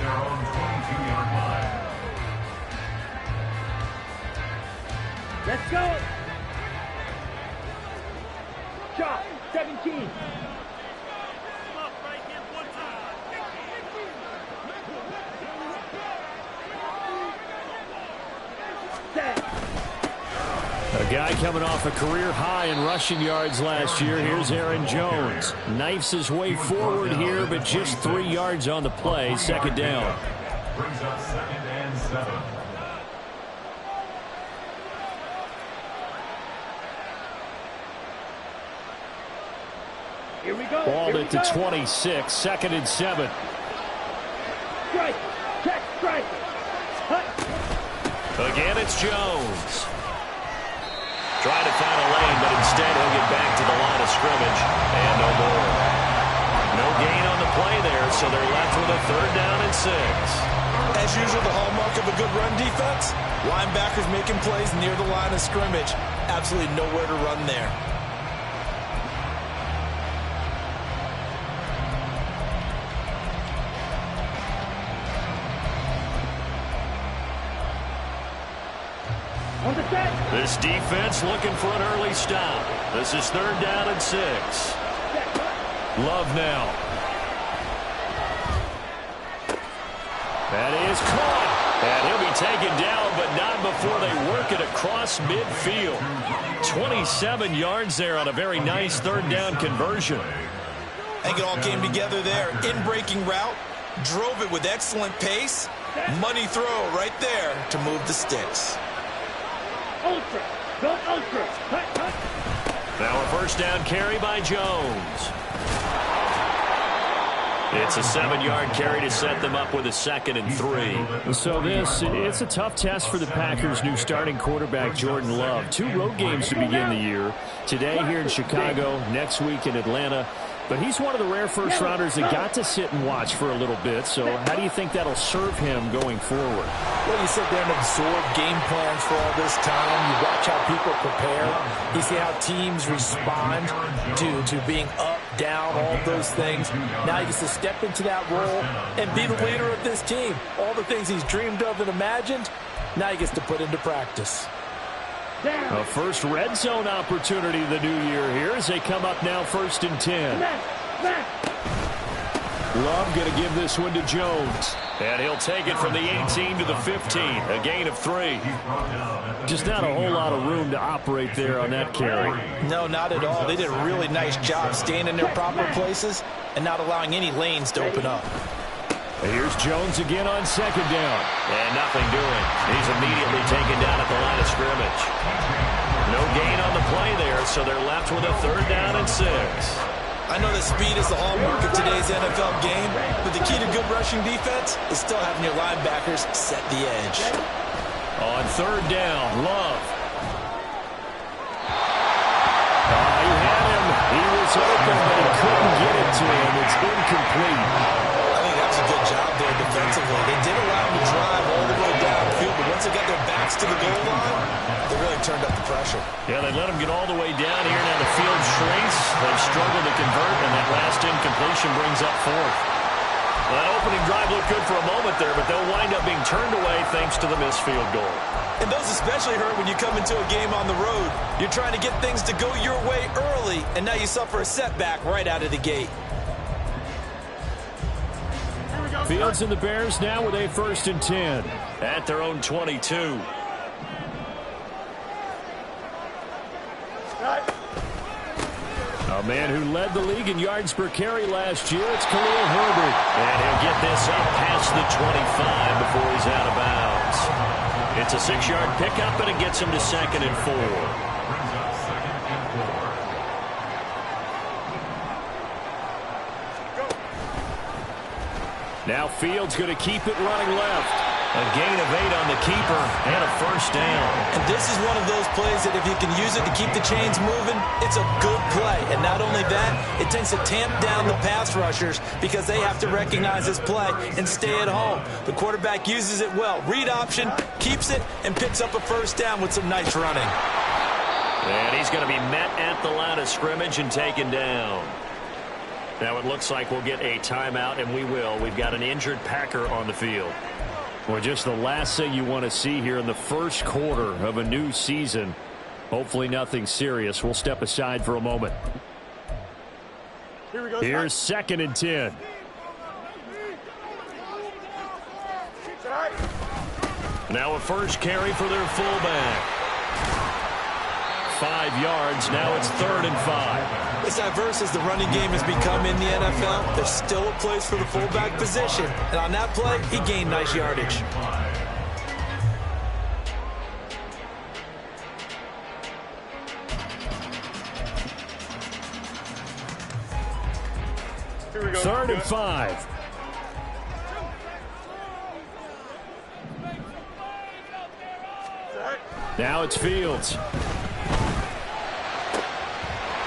their own 22-yard line. Let's go. Shot, 17. A guy coming off a career high in rushing yards last year. Here's Aaron Jones. Knifes his way forward here, but just 3 yards on the play. Second down. Brings up 2nd and 7. Here we go. Balled it to 26. 2nd and 7. Strike. Check. Strike. Cut. Again, it's Jones. Trying to find a lane, but instead he'll get back to the line of scrimmage. And no more. No gain on the play there, so they're left with a 3rd down and 6. As usual, the hallmark of a good run defense, linebackers making plays near the line of scrimmage. Absolutely nowhere to run there. On the set. This defense looking for an early stop. This is 3rd down and 6. Love now. That is caught. And he'll be taken down, but not before they work it across midfield. 27 yards there on a very nice 3rd down conversion. I think it all came together there. In-breaking route, drove it with excellent pace. Money throw right there to move the sticks. Ultra. Go ultra. Cut, cut. Now a 1st down carry by Jones. It's a 7-yard carry to set them up with a 2nd and 3. So it's a tough test for the Packers' new starting quarterback, Jordan Love. 2 road games to begin the year. Today here in Chicago, next week in Atlanta. But he's one of the rare first-rounders that got to sit and watch for a little bit. So how do you think that'll serve him going forward? Well, you sit there and absorb game plans for all this time. You watch how people prepare. You see how teams respond to being up, down, all of those things. Now he gets to step into that role and be the leader of this team. All the things he's dreamed of and imagined, now he gets to put into practice. A first red zone opportunity the new year here as they come up now 1st and 10. Love going to give this one to Jones. And he'll take it from the 18 to the 15. A gain of 3. Just not a whole lot of room to operate there on that carry. No, not at all. They did a really nice job staying in their proper places and not allowing any lanes to open up. Here's Jones again on 2nd down. And nothing doing. He's immediately taken down at the line of scrimmage. No gain on the play there, so they're left with a 3rd down and 6. I know that speed is the hallmark of today's NFL game, but the key to good rushing defense is still having your linebackers set the edge. On 3rd down, Love. He had him. He was open, but he couldn't get it to him. It's incomplete. Good job there defensively. They did allow him to drive all the way downfield, but once they got their backs to the goal line, they really turned up the pressure. Yeah, they let him get all the way down here. Now the field shrinks. They've struggled to convert, and that last incompletion brings up 4th. Well, that opening drive looked good for a moment there, but they'll wind up being turned away thanks to the missed field goal. And those especially hurt when you come into a game on the road. You're trying to get things to go your way early, and now you suffer a setback right out of the gate. Fields and the Bears now with a 1st and 10 at their own 22. A man who led the league in yards per carry last year, it's Khalil Herbert. And he'll get this up past the 25 before he's out of bounds. It's a 6-yard pickup, and it gets him to 2nd and 4. Now Fields going to keep it running left. A gain of 8 on the keeper and a 1st down. And this is one of those plays that if you can use it to keep the chains moving, it's a good play. And not only that, it tends to tamp down the pass rushers because they have to recognize this play and stay at home. The quarterback uses it well. Read option, keeps it, and picks up a 1st down with some nice running. And he's going to be met at the line of scrimmage and taken down. Now it looks like we'll get a timeout, and we will. We've got an injured Packer on the field. Well, just the last thing you want to see here in the first quarter of a new season. Hopefully nothing serious. We'll step aside for a moment. Here we go. Here's 2nd and 10. Now a first carry for their fullback. 5 yards. Now it's 3rd and 5. As diverse as the running game has become in the NFL, there's still a place for the fullback position. And on that play, he gained nice yardage. Here we go. 3rd and 5. Now it's Fields.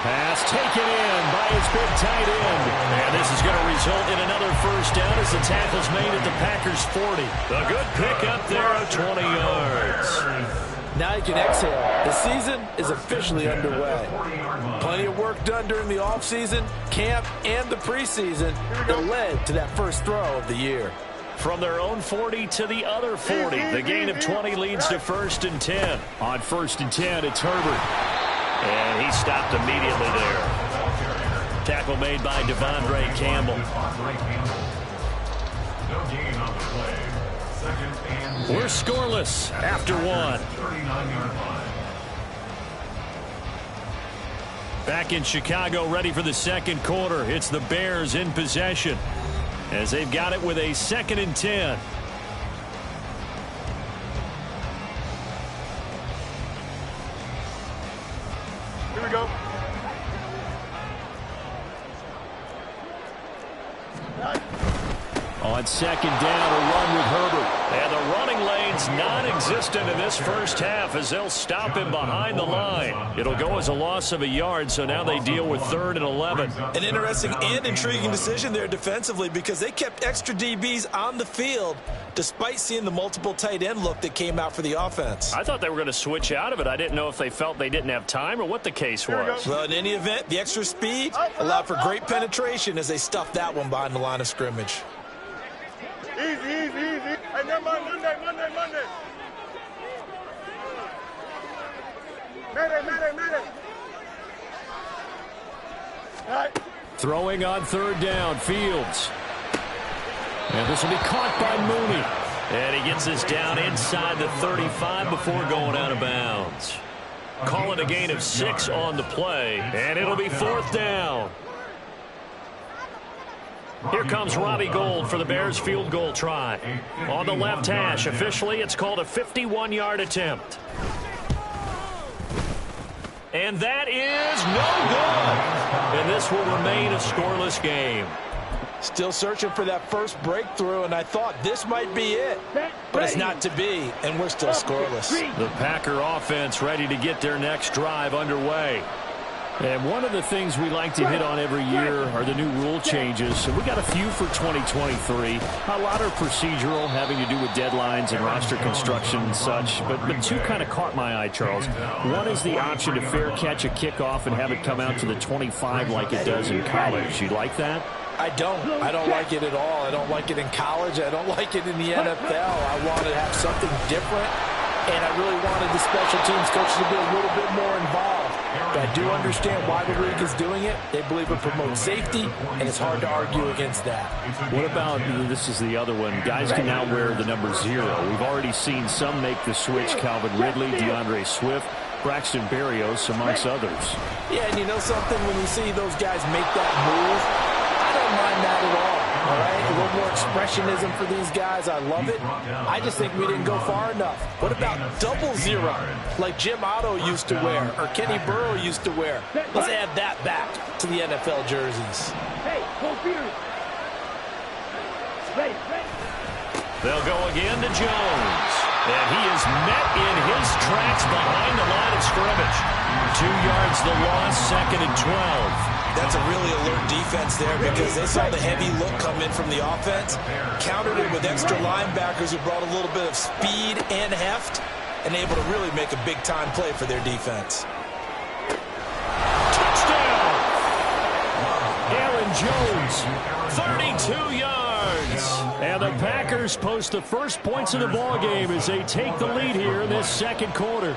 Pass taken in by his big tight end. And this is going to result in another first down as the tackle's made at the Packers' 40. A good pickup there of 20 yards. Now you can exhale. The season is officially underway. Plenty of work done during the offseason, camp, and the preseason that led to that first throw of the year. From their own 40 to the other 40. The gain of 20 leads to 1st and 10. On 1st and 10, it's Herbert. And he stopped immediately there. Tackle made by Devondre Campbell. We're scoreless after 1. Back in Chicago, ready for the second quarter. It's the Bears in possession as they've got it with a 2nd and 10. Here we go. On 2nd down, a run with Herbert. And the running lane's non-existent in this first half as they'll stop him behind the line. It'll go as a loss of a yard, so now they deal with 3rd and 11. An interesting and intriguing decision there defensively because they kept extra DBs on the field despite seeing the multiple tight end look that came out for the offense. I thought they were going to switch out of it. I didn't know if they felt they didn't have time or what the case was. Well, in any event, the extra speed allowed for great penetration as they stuffed that one behind the line of scrimmage. Easy, easy, easy. Hey, never mind. Monday. Mayday. All right. Throwing on 3rd down, Fields. And this will be caught by Mooney. And he gets this down inside the 35 before going out of bounds. Call it a gain of 6 on the play, and it'll be 4th down. Here comes Robbie Gould for the Bears field goal try. On the left hash, officially it's called a 51-yard attempt. And that is no good. And this will remain a scoreless game. Still searching for that first breakthrough, and I thought this might be it. But it's not to be, and we're still scoreless. The Packer offense ready to get their next drive underway. And one of the things we like to hit on every year are the new rule changes. And we got a few for 2023. A lot are procedural, having to do with deadlines and roster construction and such. But two kind of caught my eye, Charles. One is the option to fair catch a kickoff and have it come out to the 25 like it does in college. You like that? I don't like it at all. I don't like it in college. I don't like it in the NFL. I wanted to have something different, and I really wanted the special teams coaches to be a little bit more involved. But I do understand why the league is doing it. They believe it promotes safety, and it's hard to argue against that. What about, this is the other one, guys can now wear the number 0. We've already seen some make the switch, Calvin Ridley, DeAndre Swift, Braxton Berrios, amongst others. Yeah, and you know something? When you see those guys make that move, I don't mind that at all. All right, a little more expressionism for these guys. I love it. I just think we didn't go far enough. What about 00, like Jim Otto used to wear or Kenny Burrow used to wear? Let's add that back to the NFL jerseys. Hey, hold Peters. Ready. They'll go again to Jones. And he is met in his tracks behind the line of scrimmage. 2 yards the loss, 2nd and 12. That's a really alert defense there because they saw the heavy look come in from the offense, countered it with extra linebackers who brought a little bit of speed and heft, and able to really make a big-time play for their defense. Touchdown! Aaron Jones. 32 yards. And the Packers post the first points of the ballgame as they take the lead here in this second quarter.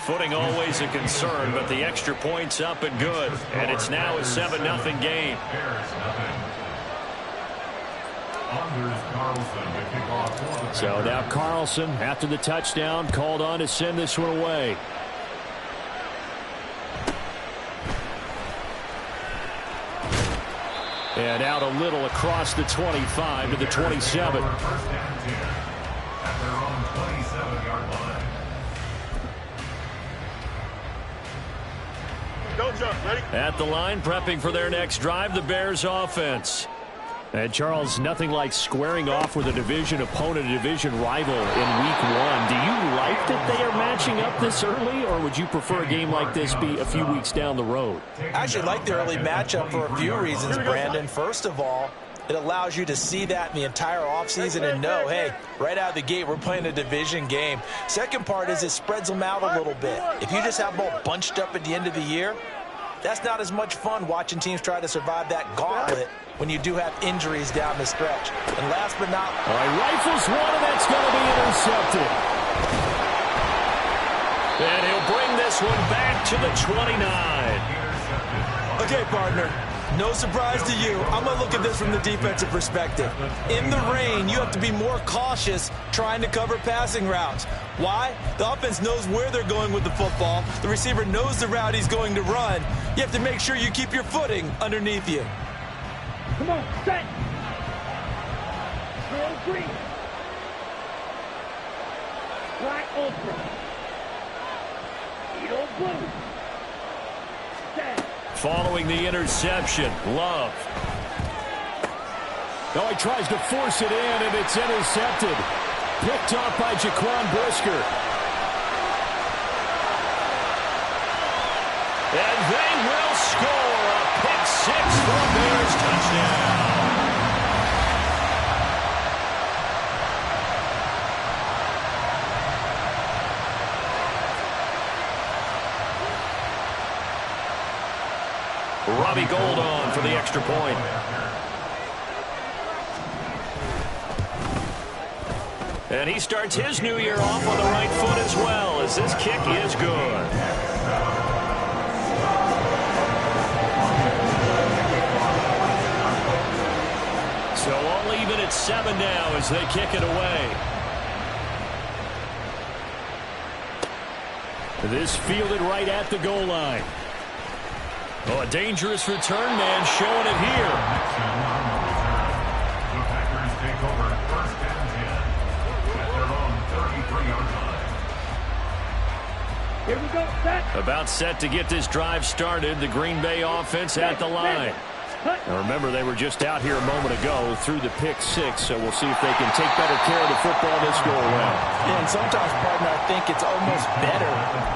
Footing always a concern, but the extra point's up and good. And it's now a 7-0 game. So now Carlson, after the touchdown, called on to send this one away. And out a little across the 25 to the 27. Don't jump. Ready? At the line, prepping for their next drive, the Bears offense. And Charles, nothing like squaring off with a division opponent, a division rival in week 1. Do you like that they are matching up this early, or would you prefer a game like this be a few weeks down the road? I actually like the early matchup for a few reasons, Brandon. First of all, it allows you to see that in the entire offseason and know, hey, right out of the gate, we're playing a division game. Second part is it spreads them out a little bit. If you just have them all bunched up at the end of the year, that's not as much fun watching teams try to survive that gauntlet when you do have injuries down the stretch. And last but not least, all right, rifles one, and that's going to be intercepted. And he'll bring this one back to the 29. Okay, partner. No surprise to you. I'm going to look at this from the defensive perspective. In the rain, you have to be more cautious trying to cover passing routes. Why? The offense knows where they're going with the football. The receiver knows the route he's going to run. You have to make sure you keep your footing underneath you. Come on, set. Drill green. Black ultra. Eagle blue. Set. Following the interception, Love. Oh, he tries to force it in, and it's intercepted. Picked off by Jaquan Brisker. And they will score a pick 6 for a Bears touchdown. Robbie Gould on for the extra point. And he starts his new year off on the right foot as well, as this kick is good. So all even at 7 now as they kick it away. This fielded right at the goal line. Oh, a dangerous return man showing it here. The Packers take over first and 10 at their own 33-yard line. Here we go, set. About set to get this drive started. The Green Bay offense at the line. Now remember, they were just out here a moment ago through the pick 6, so we'll see if they can take better care of the football this go around. Yeah, and sometimes, partner, I think it's almost better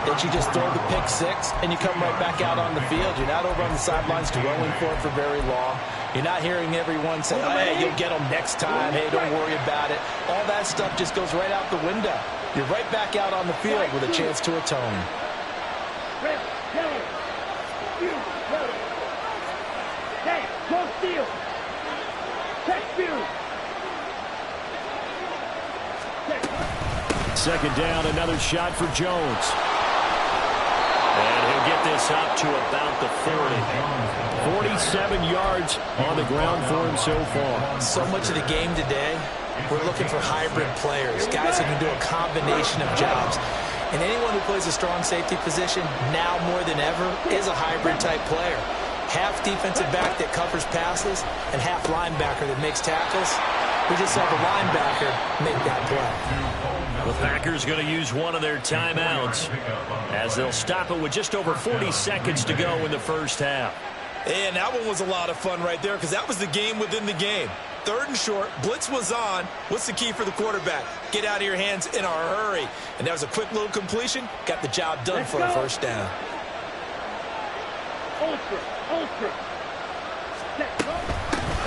that you just throw the pick 6 and you come right back out on the field. You're not over on the sidelines throwing for it for very long. You're not hearing everyone say, oh, hey, you'll get them next time. Hey, don't worry about it. All that stuff just goes right out the window. You're right back out on the field with a chance to atone. Red, yellow, blue, yellow. Hey, go steal. Check view. Check. Second down, another shot for Jones. And he'll get this up to about the 40. 47 yards on the ground for him so far. So much of the game today, we're looking for hybrid players, guys who can do a combination of jobs. And anyone who plays a strong safety position, now more than ever, is a hybrid-type player. Half defensive back that covers passes and half linebacker that makes tackles. We just saw the linebacker make that play. The Packers going to use one of their timeouts as they'll stop it with just over 40 seconds to go in the first half. And that one was a lot of fun right there because that was the game within the game. 3rd and short, blitz was on. What's the key for the quarterback? Get out of your hands in a hurry. And that was a quick little completion. Got the job done for a first down. Ultra, ultra. Set, go.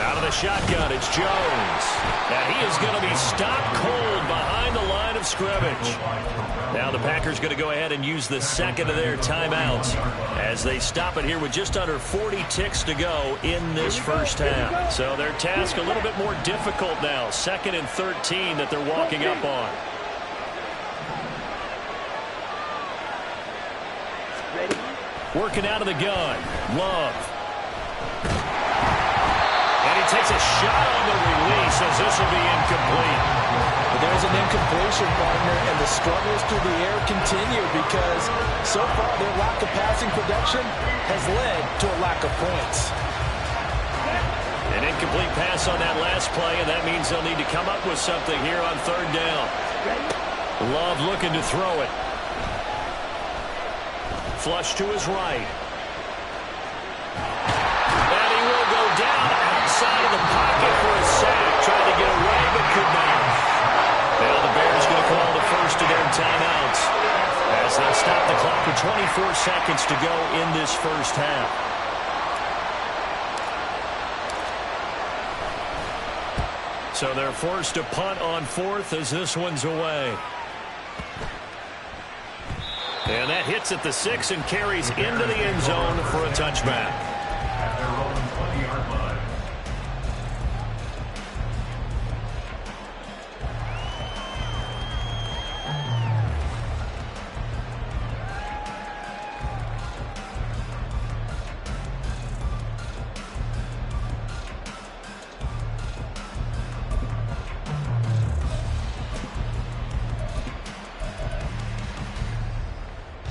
Out of the shotgun, it's Jones. And he is going to be stopped cold behind the line of scrimmage. Now the Packers going to go ahead and use the second of their timeouts as they stop it here with just under 40 ticks to go in this first half. So their task a little bit more difficult now. 2nd and 13 that they're walking up on. Working out of the gun. Love. And he takes a shot on the release as this will be incomplete. But there's an incompletion, partner, and the struggles through the air continue because so far their lack of passing production has led to a lack of points. An incomplete pass on that last play, and that means they'll need to come up with something here on 3rd down. Love looking to throw it. Flush to his right. And he will go down outside of the pocket for a sack. Trying to get away, but could not. Now the Bears going to call the first of their timeouts as they stop the clock with 24 seconds to go in this first half. So they're forced to punt on 4th as this one's away. And that hits at the 6 and carries into the end zone for a touchback. At their own 20-yard line.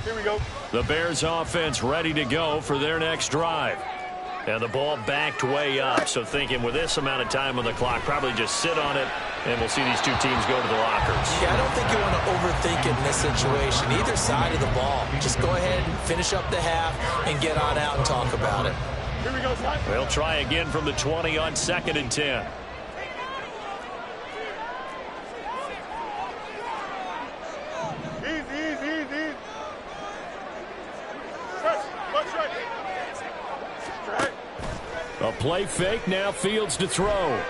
Here we go. The Bears offense ready to go for their next drive. And the ball backed way up, so thinking with this amount of time on the clock, probably just sit on it, and we'll see these two teams go to the lockers. Yeah, I don't think you want to overthink it in this situation. Either side of the ball. Just go ahead and finish up the half and get on out and talk about it. Here we go, Ty. They'll try again from the 20 on 2nd and 10. Easy. Touch right. A play fake, now Fields to throw.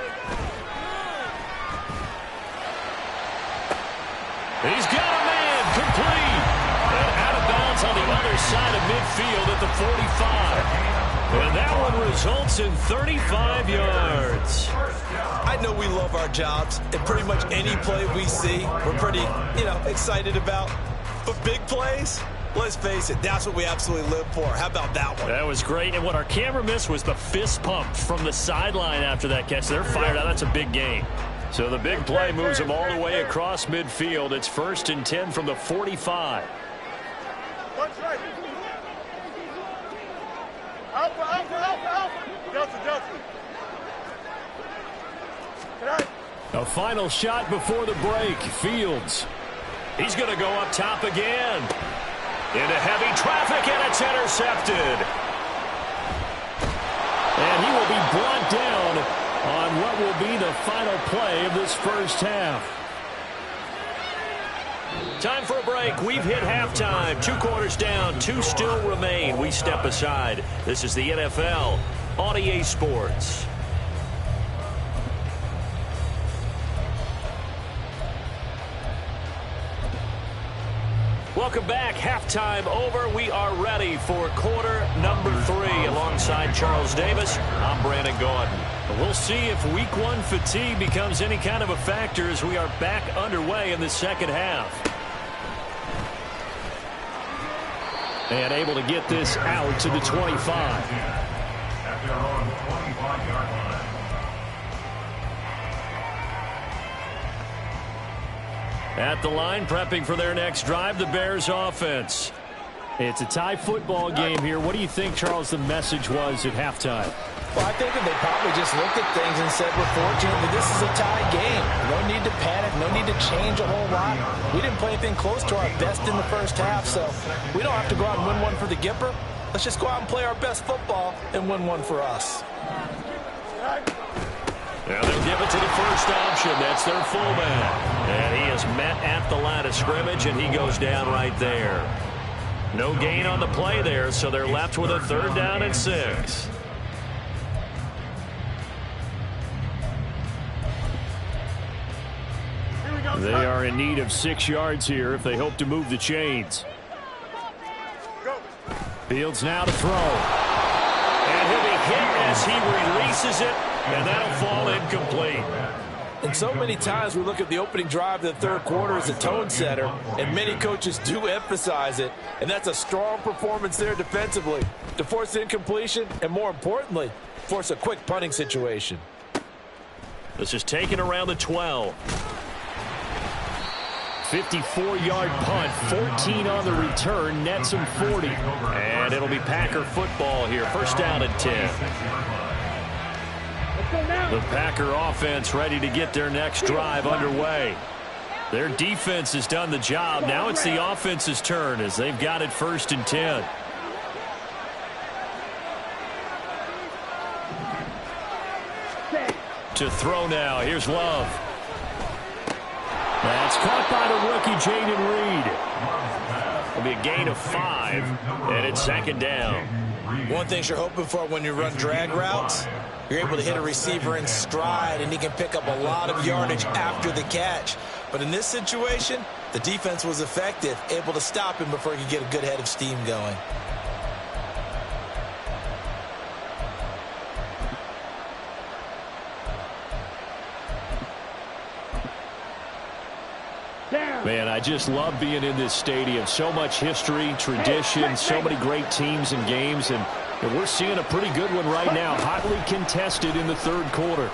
He's got a man, complete. And out of bounds on the other side of midfield at the 45. And that one results in 35 yards. I know we love our jobs, and pretty much any play we see, we're pretty, excited about. But big plays, let's face it, that's what we absolutely live for. How about that one? That was great. And what our camera missed was the fist pump from the sideline after that catch. They're fired out. That's a big gain. So the big play moves them all the way across midfield. It's 1st and 10 from the 45. Touch right. Alpha. Delta. A final shot before the break. Fields. He's going to go up top again. Into heavy traffic, and it's intercepted. And he will be brought down on what will be the final play of this first half. Time for a break. We've hit halftime. 2 quarters down, 2 still remain. We step aside. This is the NFL on EA Sports. Welcome back. Halftime over. We are ready for quarter number 3. Alongside Charles Davis, I'm Brandon Gordon. We'll see if week 1 fatigue becomes any kind of a factor as we are back underway in the second half. And able to get this out to the 25. At their own 25-yard line. At the line, prepping for their next drive, the Bears offense. It's a tie football game here. What do you think, Charles, the message was at halftime? Well, I think that they probably just looked at things and said, we're fortunate that this is a tie game. No need to panic. No need to change a whole lot. We didn't play anything close to our best in the first half, so we don't have to go out and win one for the Gipper. Let's just go out and play our best football and win one for us. Now they'll give it to the first option. That's their fullback. And he is met at the line of scrimmage, and he goes down right there. No gain on the play there, so they're left with a 3rd down and 6. They are in need of 6 yards here if they hope to move the chains. Fields now to throw. And he'll be hit as he releases it, and that'll fall incomplete. And so many times we look at the opening drive of the third quarter as a tone setter, and many coaches do emphasize it, and that's a strong performance there defensively to force incompletion and, more importantly, force a quick punting situation. This is taken around the 12. 54-yard punt, 14 on the return, nets him 40. And it'll be Packer football here, first down and 10. The Packer offense ready to get their next drive underway. Their defense has done the job. Now it's the offense's turn as they've got it first and 10. To throw now. Here's Love. That's caught by the rookie, Jaden Reed. It'll be a gain of 5, and it's second down. One thing you're hoping for when you run drag routes, you're able to hit a receiver in stride, and he can pick up a lot of yardage after the catch. But in this situation, the defense was effective, able to stop him before he could get a good head of steam going. Man, I just love being in this stadium. So much history, tradition, so many great teams and games, and we're seeing a pretty good one right now, hotly contested in the third quarter.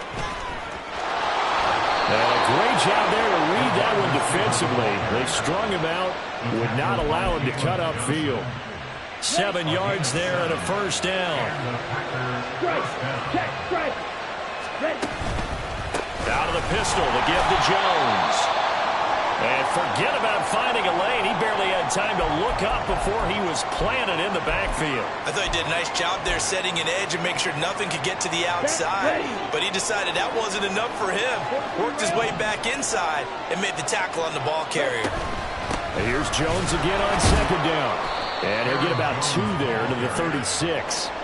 Great job there to read that one defensively. They strung him out, would not allow him to cut upfield. 7 yards there and a first down. Out of the pistol to give to Jones. And forget about finding a lane. He barely had time to look up before he was planted in the backfield. I thought he did a nice job there setting an edge and make sure nothing could get to the outside. But he decided that wasn't enough for him. Worked his way back inside and made the tackle on the ball carrier. And here's Jones again on second down. And he'll get about 2 there to the 36.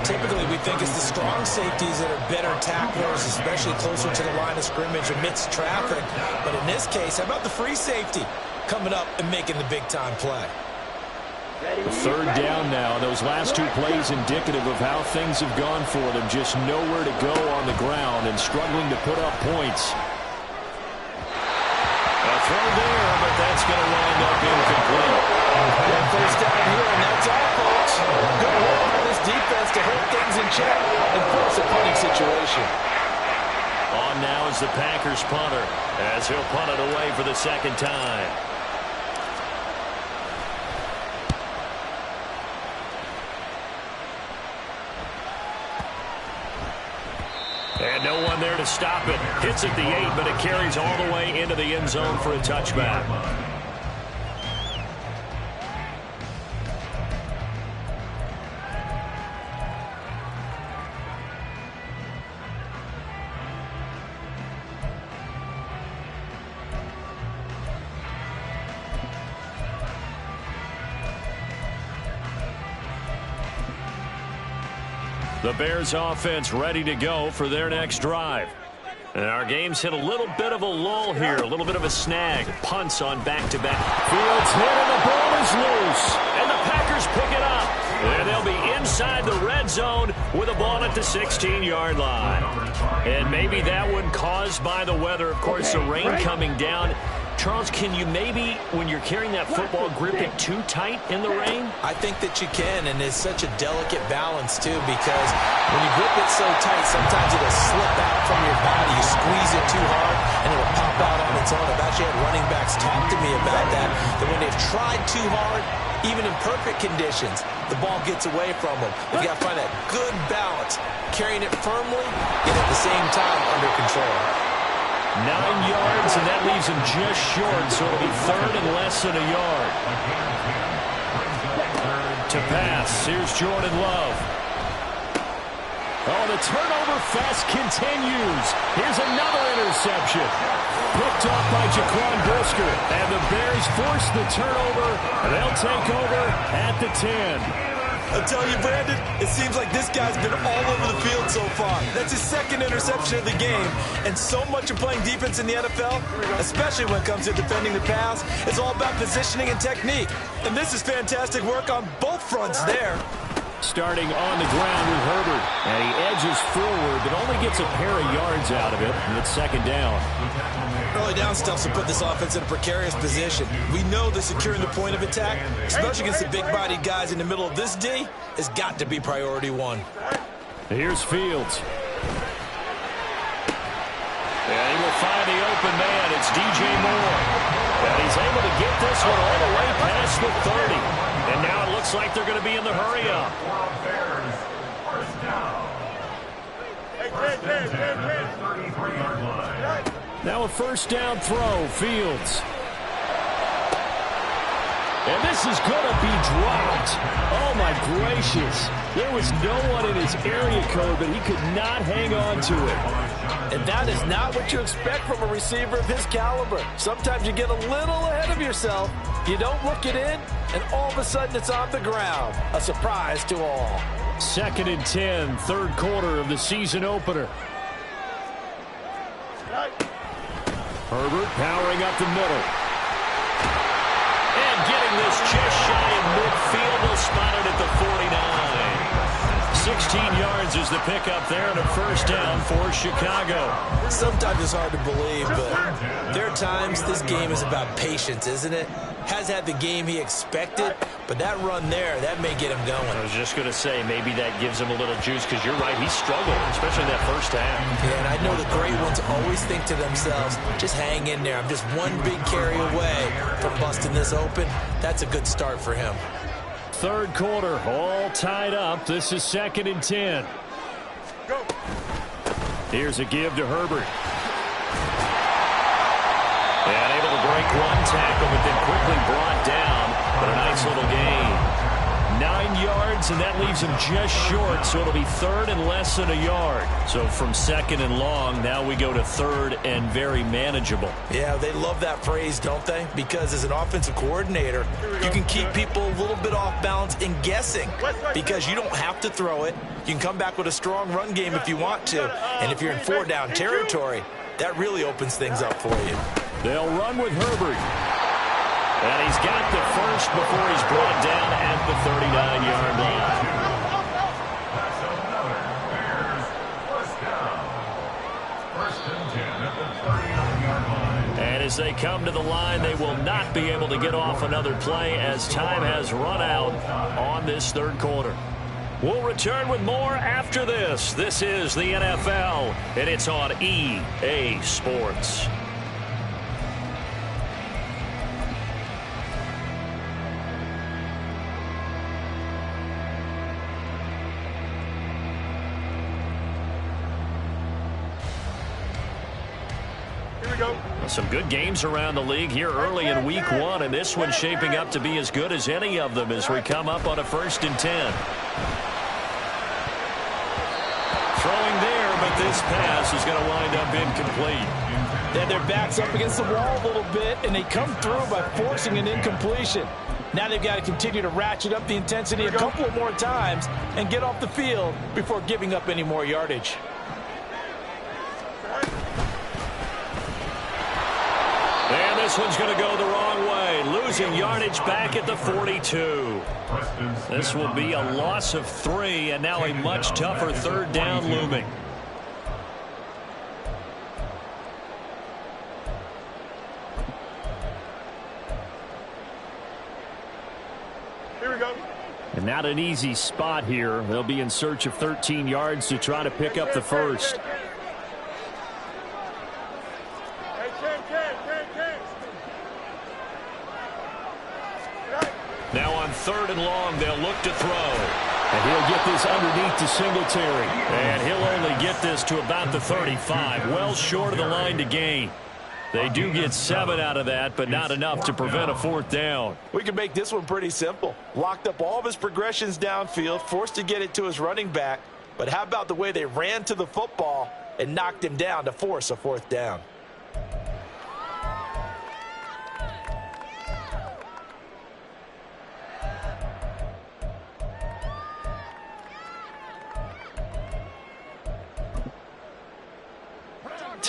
Typically, we think it's the strong safeties that are better tacklers, especially closer to the line of scrimmage amidst traffic. But in this case, how about the free safety coming up and making the big-time play? Third down now. Those last 2 plays indicative of how things have gone for them. Just nowhere to go on the ground and struggling to put up points. A throw there, but that's going to wind up incomplete. And first down here, and that's all, folks. Good work by this defense to hold things in check and force a punting situation. On now is the Packers punter as he'll punt it away for the second time. And no one there to stop it. Hits at the 8, but it carries all the way into the end zone for a touchback. The Bears offense ready to go for their next drive. And our game's hit a little bit of a lull here, a little bit of a snag. Punts on back-to-back. Fields hit and the ball is loose. And the Packers pick it up. And they'll be inside the red zone with a ball at the 16-yard line. And maybe that one caused by the weather. Of course, the rain coming down. Charles, can you maybe, when you're carrying that football, grip it too tight in the rain? I think that you can, and it's such a delicate balance, too, because when you grip it so tight, sometimes it'll slip out from your body. You squeeze it too hard, and it'll pop out on its own. I've actually had running backs talk to me about that when they've tried too hard, even in perfect conditions, the ball gets away from them. You've got to find that good balance, carrying it firmly, and at the same time under control. 9 yards, and that leaves him just short, so it'll be third and less than a yard. To pass, here's Jordan Love. Oh, the turnover fest continues. Here's another interception. Picked off by Jaquan Brisker, and the Bears force the turnover, and they'll take over at the 10. I tell you, Brandon, it seems like this guy's been all over the field so far. That's his second interception of the game. And so much of playing defense in the NFL, especially when it comes to defending the pass, is all about positioning and technique. And this is fantastic work on both fronts there. Starting on the ground with Herbert. And he edges forward, but only gets a pair of yards out of it. And it's second down. Early down stuff to put this offense in a precarious position. We know that securing the point of attack, especially against the big-bodied guys in the middle of this D, has got to be priority one. Here's Fields. And he will find the open man. It's DJ Moore. And he's able to get this one all the way past the 30. And now it looks like they're going to be in the hurry-up. Now a first down throw, Fields. And this is going to be dropped. Oh, my gracious. There was no one in his area code, but he could not hang on to it. And that is not what you expect from a receiver of his caliber. Sometimes you get a little ahead of yourself. You don't look it in, and all of a sudden it's on the ground. A surprise to all. 2nd and 10, third quarter of the season opener. Herbert powering up the middle. And getting this just shy of midfield. They'll spot it at the 49. 16 yards is the pickup there and a first down for Chicago. Sometimes it's hard to believe, but there are times this game is about patience, isn't it? Has had the game he expected, but that run there, that may get him going. I was just going to say, maybe that gives him a little juice, because you're right, he struggled, especially in that first half. Yeah, and I know the great ones always think to themselves, just hang in there. I'm just one big carry away from busting this open. That's a good start for him. Third quarter, all tied up. This is 2nd and 10. Go. Here's a give to Herbert. And able to break one tackle, but then quickly brought down. But a nice little gain. 9 yards, and that leaves him just short, so it'll be third and less than a yard. So from 2nd and long, now we go to 3rd and very manageable. Yeah, they love that phrase, don't they? Because as an offensive coordinator, you can keep people a little bit off balance in guessing, because you don't have to throw it. You can come back with a strong run game if you want to. And if you're in 4-down territory, that really opens things up for you. They'll run with Herbert. And he's got the first before he's brought down at the 39-yard line. That's another Bears first down. 1st and 10 at the 39-yard line. And as they come to the line, they will not be able to get off another play as time has run out on this third quarter. We'll return with more after this. This is the NFL, and it's on EA Sports. Some good games around the league here early in week 1, and this one's shaping up to be as good as any of them as we come up on a 1st and 10. Throwing there, but this pass is going to wind up incomplete. Then their back's up against the wall a little bit, and they come through by forcing an incompletion. Now they've got to continue to ratchet up the intensity a couple of more times and get off the field before giving up any more yardage. And this one's going to go the wrong way, losing yardage back at the 42. This will be a loss of 3, and now a much tougher 3rd down looming. Here we go. And not an easy spot here. They'll be in search of 13 yards to try to pick up the first. Now on 3rd and long, they'll look to throw. And he'll get this underneath to Singletary. And he'll only get this to about the 35. Well short of the line to gain. They do get 7 out of that, but not enough to prevent a 4th down. We can make this one pretty simple. Locked up all of his progressions downfield, forced to get it to his running back. But how about the way they ran to the football and knocked him down to force a 4th down?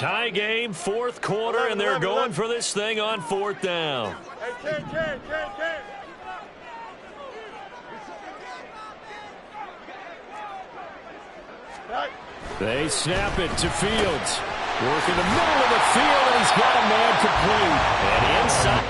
Tie game, fourth quarter, and they're going for this thing on fourth down. Hey, Ken. They snap it to Fields. Working the middle of the field, and he's got a man complete. And inside.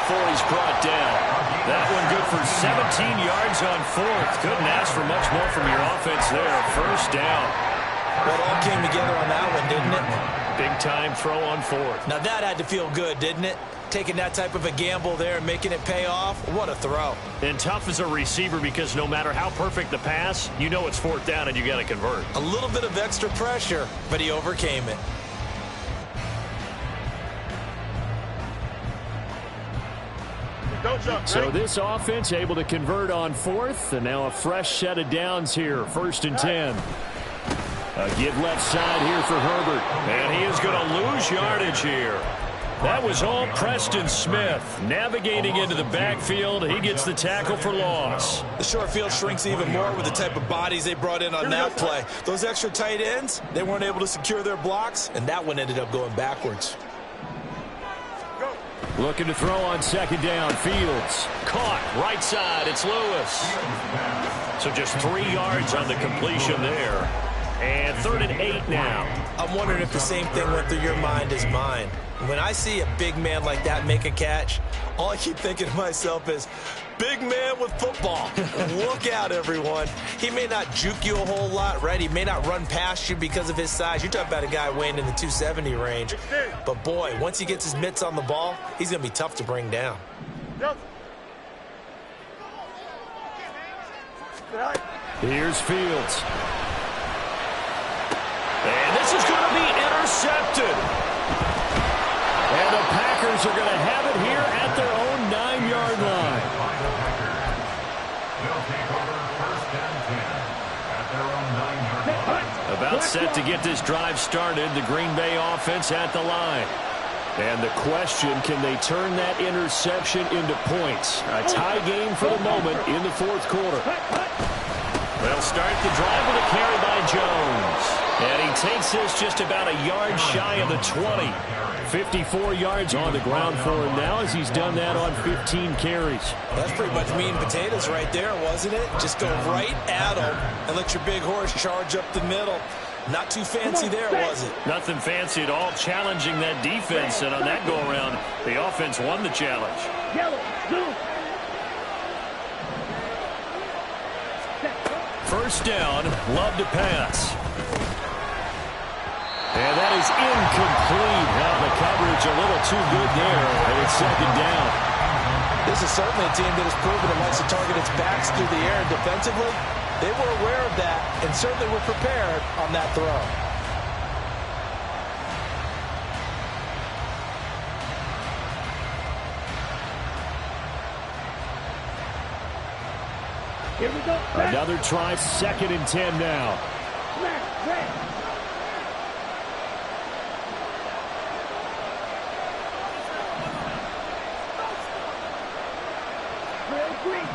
Before he's brought down. That one good for 17 yards on fourth. Couldn't ask for much more from your offense there. First down. Well, it all came together on that one, didn't it? Big-time throw on fourth. Now, that had to feel good, didn't it? Taking that type of a gamble there and making it pay off. What a throw. And tough as a receiver because no matter how perfect the pass, you know it's fourth down and you got to convert. A little bit of extra pressure, but he overcame it. So this offense able to convert on fourth, and now a fresh set of downs here, 1st and 10. A give left side here for Herbert, and he is going to lose yardage here. That was all Preston Smith navigating into the backfield. He gets the tackle for loss. The short field shrinks even more with the type of bodies they brought in on that play. Those extra tight ends, they weren't able to secure their blocks, and that one ended up going backwards. Looking to throw on second down. Fields caught right side. It's Lewis. So just 3 yards on the completion there. And 3rd and 8 now. I'm wondering if the same thing went through your mind as mine. When I see a big man like that make a catch, all I keep thinking to myself is, big man with football. Look out, everyone. He may not juke you a whole lot, right? He may not run past you because of his size. You're talking about a guy weighing in the 270 range. But, boy, once he gets his mitts on the ball, he's going to be tough to bring down. Here's Fields. And this is going to be intercepted. And the Packers are going to have it here at their own 9-yard line. They'll take over 1st and 10 at their own 9-yard line. About set to get this drive started, the Green Bay offense at the line. And the question, can they turn that interception into points? A tie game for the moment in the 4th quarter. They'll start the drive with a carry by Jones. And he takes this just about a yard shy of the 20. 54 yards on the ground for him now as he's done that on 15 carries. That's pretty much meat and potatoes right there, wasn't it? Just go right at him and let your big horse charge up the middle. Not too fancy there, was it? Nothing fancy at all, challenging that defense. And on that go-around, the offense won the challenge. Yellow, blue. First down, Love to pass. And that is incomplete. Now the coverage a little too good there, and it's second down. This is certainly a team that has proven it likes to target its backs through the air. Defensively, they were aware of that and certainly were prepared on that throw. Here we go. Another try, 2nd and 10 now. Smash, red. Red, green.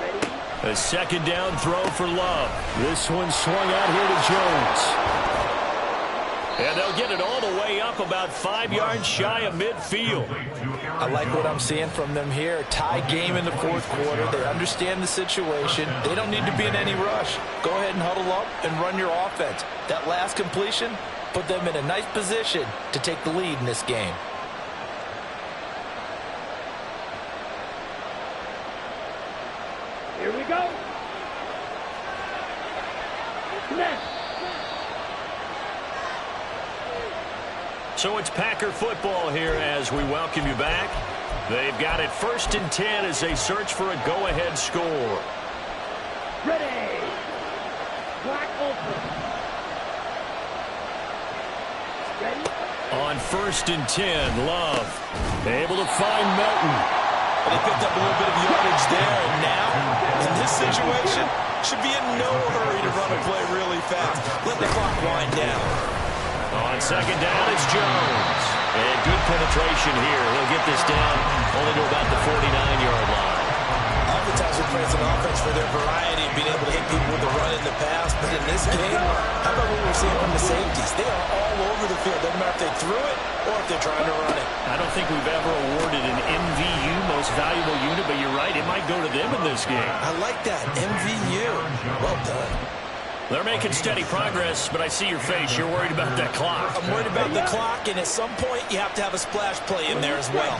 Ready? A second down throw for Love. This one swung out here to Jones. And they'll get it all the way up about 5 yards shy of midfield. I like what I'm seeing from them here. Tie game in the fourth quarter. They understand the situation. They don't need to be in any rush. Go ahead and huddle up and run your offense. That last completion put them in a nice position to take the lead in this game. Here we go. Smash. So it's Packer football here as we welcome you back. They've got it 1st and 10 as they search for a go-ahead score. Ready. Black open. Ready? On 1st and 10, Love able to find Melton. They picked up a little bit of yardage there, and now, in this situation, should be in no hurry to run a play really fast. Let the clock wind down. On 2nd down, it's Jones. And good penetration here. He'll get this down only to about the 49-yard line. Oftentimes we praise an offense for their variety of being able to hit people with the run in the pass. But in this game, how about what we're seeing from the safeties? They are all over the field. Doesn't matter if they threw it or if they're trying to run it. I don't think we've ever awarded an MVU, most valuable unit, but you're right. It might go to them in this game. I like that. MVU. Well done. They're making steady progress, but I see your face. You're worried about that clock. I'm worried about the clock, and at some point, you have to have a splash play in there as well.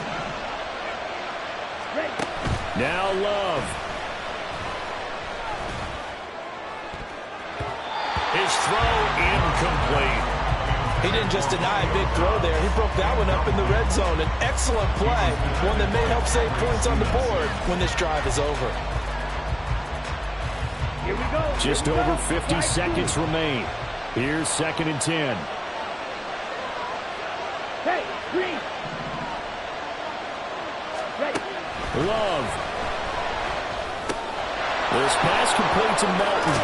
Now Love. His throw incomplete. He didn't just deny a big throw there. He broke that one up in the red zone. An excellent play, one that may help save points on the board when this drive is over. Here we go. Just over 50 seconds remain. Here's 2nd and 10. Hey, green. Ready. Love. This pass complete to Melton.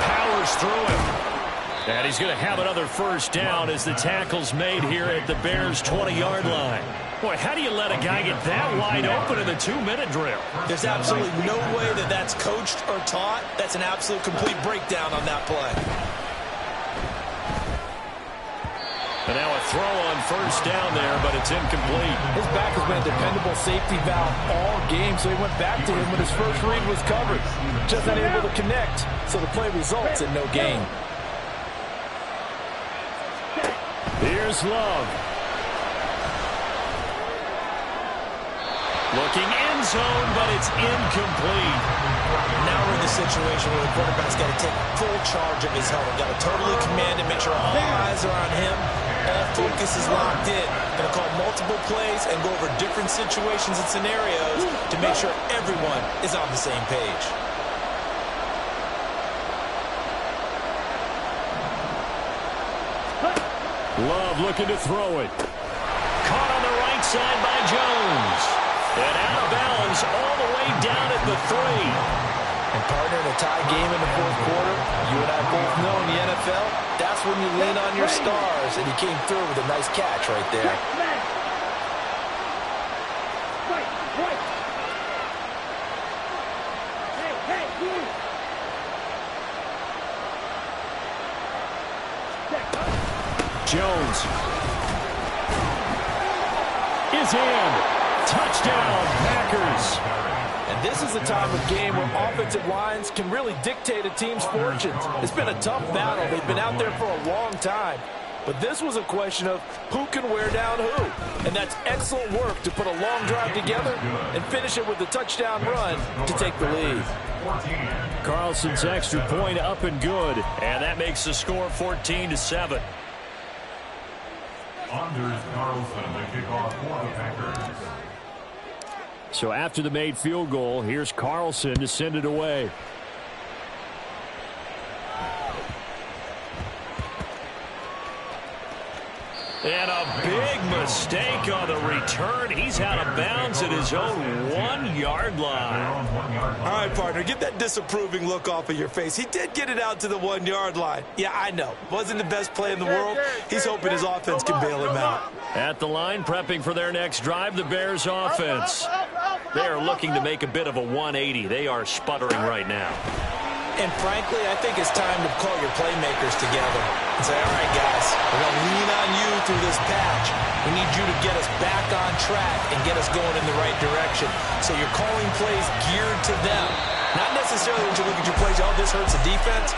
Powers through him. And he's going to have another first down as the tackle's made here at the Bears' 20-yard line. Boy, how do you let a guy get that wide open in a 2-minute drill? There's absolutely no way that that's coached or taught. That's an absolute complete breakdown on that play. And now a throw on first down there, but it's incomplete. His back has been a dependable safety valve all game, so he went back to him when his first read was covered. Just not able to connect, so the play results in no gain. Here's Love. Looking end zone, but it's incomplete. Now we're in the situation where the quarterback's got to take full charge of his helmet. Got to totally command it, make sure all eyes are on him. All focus is locked in. Going to call multiple plays and go over different situations and scenarios to make sure everyone is on the same page. Love looking to throw it. Caught on the right side by Jones. And out of bounds all the way down at the 3. And partner, in a tie game in the fourth quarter, you and I both know in the NFL, that's when you lean on your stars. And he came through with a nice catch right there. Jones is in. Touchdown, Packers. And this is a time of game where offensive lines can really dictate a team's fortunes. It's been a tough battle. They've been out there for a long time. But this was a question of who can wear down who. And that's excellent work to put a long drive together and finish it with a touchdown run to take the lead. Carlson's extra point up and good. And that makes the score 14-7. Anders Carlson, the kickoff for the Packers. So after the made field goal, here's Carlson to send it away. And a big mistake on the return. He's out of bounds at his own 1-yard line. All right, partner, get that disapproving look off of your face. He did get it out to the 1-yard line. Yeah, I know. Wasn't the best play in the world. He's hoping his offense can bail him out. At the line, prepping for their next drive, the Bears offense. They are looking to make a bit of a 180. They are sputtering right now. And frankly, I think it's time to call your playmakers together and say, all right, guys, we're going to lean on you through this patch. We need you to get us back on track and get us going in the right direction. So you're calling plays geared to them. Not necessarily when you look at your plays, oh, this hurts the defense.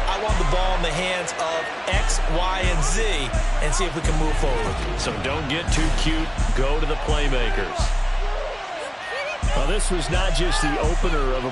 I want the ball in the hands of X, Y, and Z and see if we can move forward. So don't get too cute. Go to the playmakers. Well, this was not just the opener of a